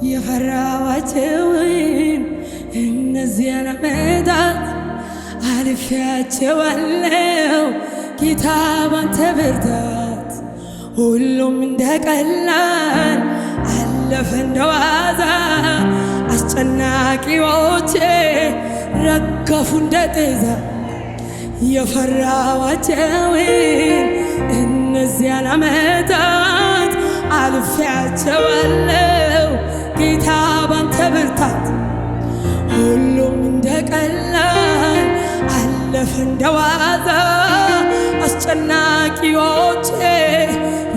የፈራኋቸውን እነዚያን ዓመታት አልፌያቸዋለሁ ጌታ ባንተ ብርታት። ሁሉም እንደ ቀላል አለፈ እንደ ዋዛ አስጨናቂዎቼ ረገፉ እንደ ጤዛ። የፈራኋቸውን እነዚያን ዓመታት አልፌያቸዋለሁ ጌታ ባንተ ብርታት። ሁሉም እንደ ቀላል አለፈ እንደ ዋዛ አስጨናቂዎቼ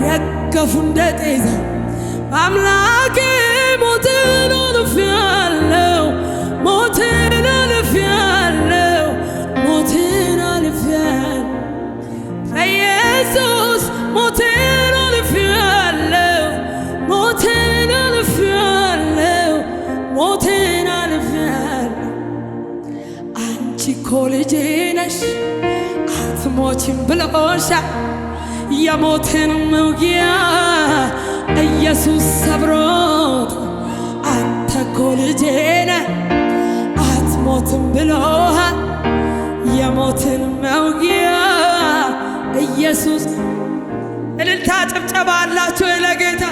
ረገፉ እንደ ጤዛ። አምላኬ ሞትን አልፌያለሁ ሞትን አልፌያለሁ ሞትን አልፌያለሁ በኢየሱስ ሞትን አልፌያለሁ ሞትን አልፌያለሁ ሞትን አልፌያለሁ። አንቺ እኮ ልጄ ነሽ አትሞቺም ብሎሻል የሞትን መውጊያ ኢየሱስ ሰብሮት። አንተ እኮ ልጄ ነህ አትሞትም ብሎሃል የሞትን መውጊያ ኢየሱስ። እልልታ ጭብጨባ አላችሁ ለጌታ።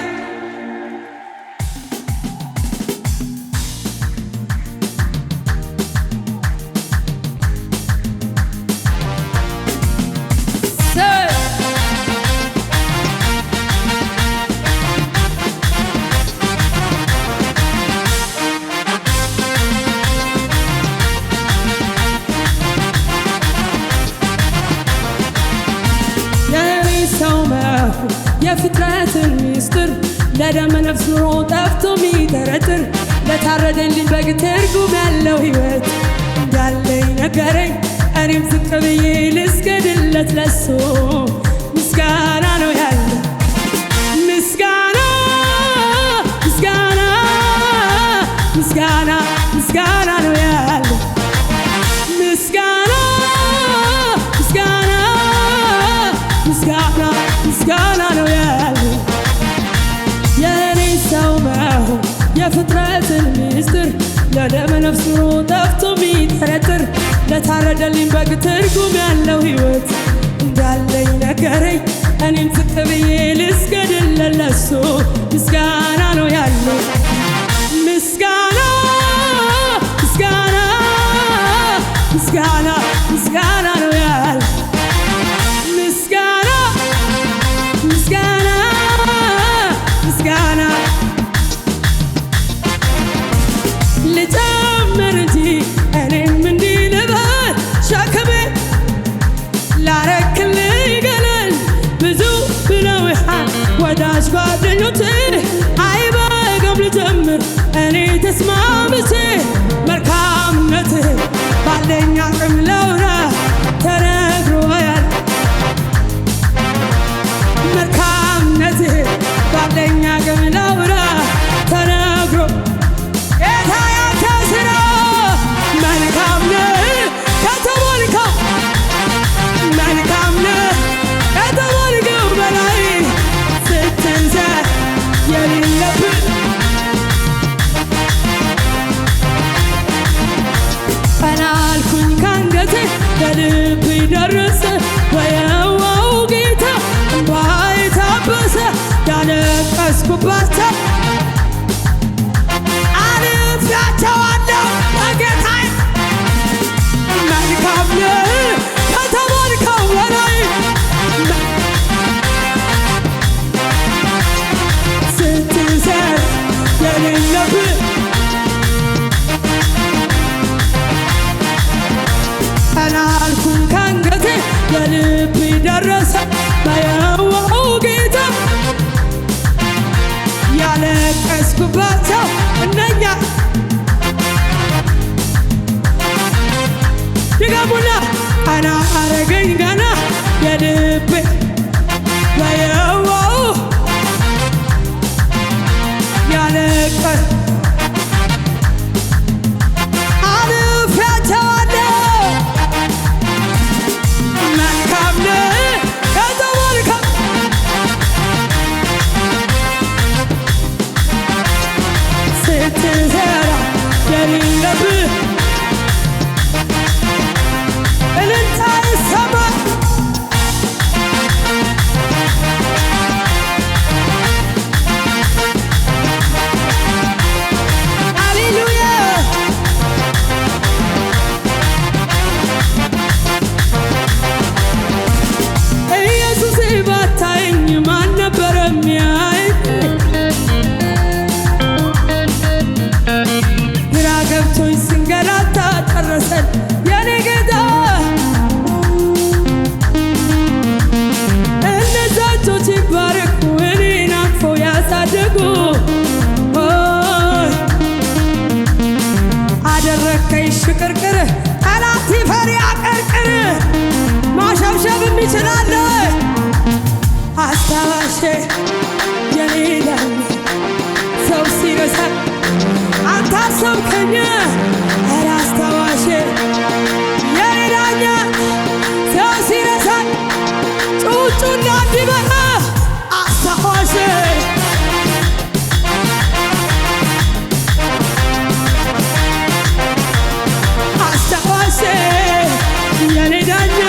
የፍጥረትን ሚስጥር ለደመ ነፍስ ኑሮ ጠፍቶ ሚጠረጥር ለታረደልኝ በግ ትርጉም ያለው ሕይወት እንዳለኝ ነገረኝ። እኔም ዝቅ ብዬ ልስገድለት ለሱ ምስጋና ነው ያለ ምስጋና ምስጋና ምስጋና ምስጋና ነው ያለ ምስጋና ምስጋና ምስጋና ምስጋና ነው ያለ የኔ ሰው መሆን የፍጥረትን ሚስጥር ለደመ ነፍስ ኑሮ ጠፍቶ ሚጠረጥር ለታረደልኝ በግ ትርጉም ያለው ሕይወት እንዳለኝ ነገረኝ። እኔም ዝቅ ብዬ ልስገድለት ለሱ ምስጋና ነው ያለው ምስጋና ምስጋና ምስጋና ምስጋና ነው ያለ ምስጋና ምስጋና ምስጋና። ልጨምር እንጂ እኔም እንዲህ ልበል ሸክሜ ላረክልኝ ገለል ብዙ ብለውሃል ወዳጅ ጓደኞቼ አይበቃም ልጀምር እኔ ተስማምቼ መልካምነትህ ባለኝ አቅም ላውራ ተነግሮኛል መልካምነትህ ባለኝ አቅም ላውራ ተነግሮ ጌታ ያንተ ሥራ መልካም ነው ከተባልከው መልካም ነው ከተባልከው በላይ ስትንዘር የሌለብን ቀና አልኩኝ ካንገቴ በልቤ ደረሰ በየዋው ጌታ እንባዬ ታበሰ ያለቀስኩባቸው አልፌያቸዋለሁ በጌታዬ መልካም ነህ ከተባልከው በላይ ስትንዘር የሌለብን ቀና አልኩኝ ካንገቴ በልቤ ደረሰ በየዋው ጌታ ያለ አሰብከኝ ኧረ አስታዋሼ የኔ ዳኛ ሰው ሲረሳኝ ጩጩና እንዲበላ አስታዋሼ አስታዋሼ የኔ ዳኛ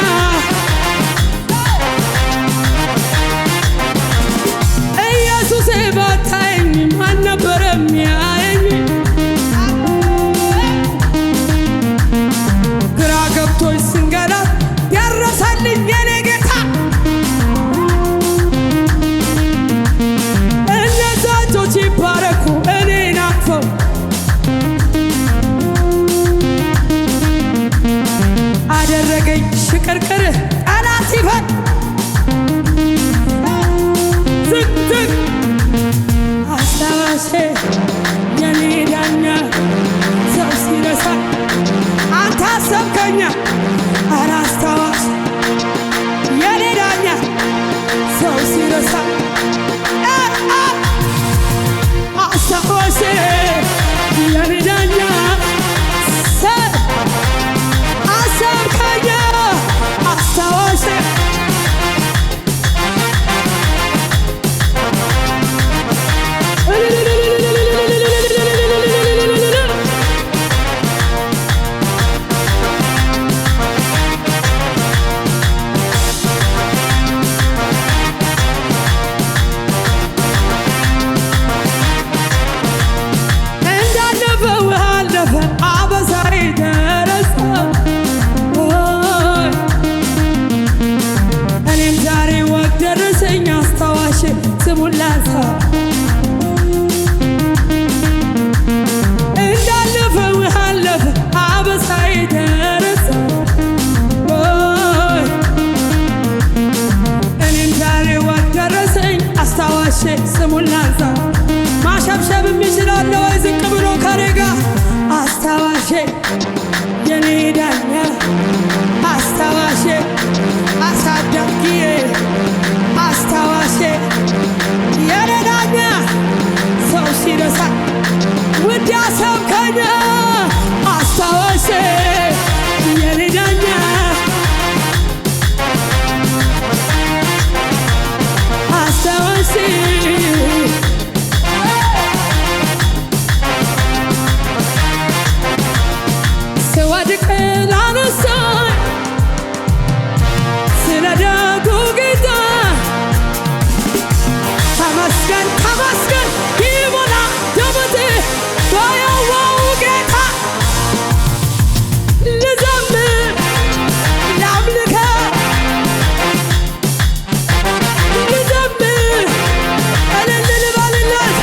ኢየሱሴ ባታየኝ ማን ነበረ የሚያየኝ? ግራ ገብቶኝ ስንገላት ያረሳልኝ የኔ ጌታ እነዛ እጆች ይባረኩ እኔን አቅፈው አደረገኝ ሽቅርቅር ጠላት ይፈር ዝቅ አስታዋሼ የኔ ዳኛ ሰው ሲረሳኝ አንተ አሰብከኝ ኧረ አስታዋሽ የኔ ዳኛ ሰው ሲረሳኝ አስታዋሼ የኔ ዳኛ አሰብከኝ አስታዋሼ ስሙን ላንሳ እንዳለፈ ውሃ አለፈ አበሳዬ ደረሰ እኔም ዛሬ ወግ ደረሰኝ አስታዋሼ ስሙን ላንሳ ማሸብሸብ የሚችላለ ወይ ዝቅ ብሎ ከኔ ጋር አስታዋሼ የኔ ዳኛ አስታዋሼ አሳዳጊዬ አስታዋሼ የኔ ዳኛ ሰው ሲረሳ ውድ አሰብከኝ አስታዋሼ የኔ ዳኛ አስታዋሼ ስወድቅ ላነሳኝ ስለ ደጉ ጌታ ተመስገን ተመስገን ይሞላ ደመቴ በየዋሁ ጌታ ልዘምር ላምልከው ልዘምር እልል ልበልለት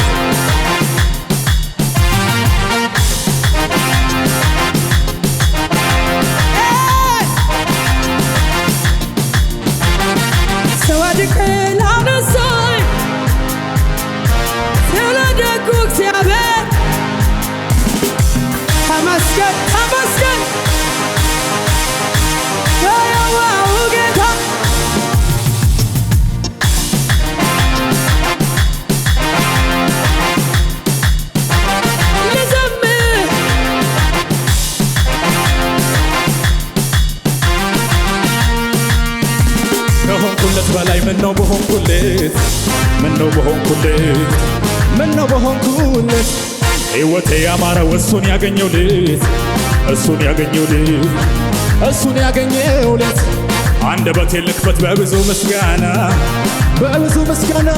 ስወድቅ ላነሳኝ ስለ ደጉ እግዚአብሔር ተመስገን ተመስገን በየዋሁ ጌታ ልዘምር ከሆንኩለት በላይ ምነው በሆንኩለት ምነው በሆንኩለት ምነው በሆንኩለት ሕይወቴ ያማረው እሱን ያገኘውለት እሱን ያገኘውለት እሱን ያገኘውለት አንደበቴን ልክፈት በብዙ ምስጋና በብዙ ምስጋና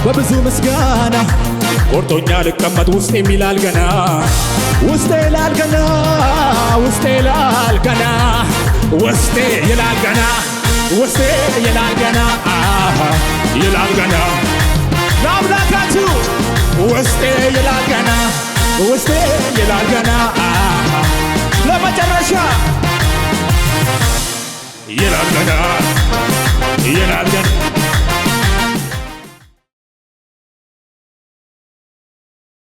በብዙ ምስጋና ቆርጦኛ ልቀመጥ ውስጤ ይላል ገና ውስጤ ይላል ገና ውስጤ ይላል ገና ውስጤ ይላል ገና ውስጤ ይላል ገና ይላል ገና ለአምላካችሁ ውስጤ ይላል ገና ውስጤ ይላል ገና ለመጨረሻ ይላል ገና ይላል ገና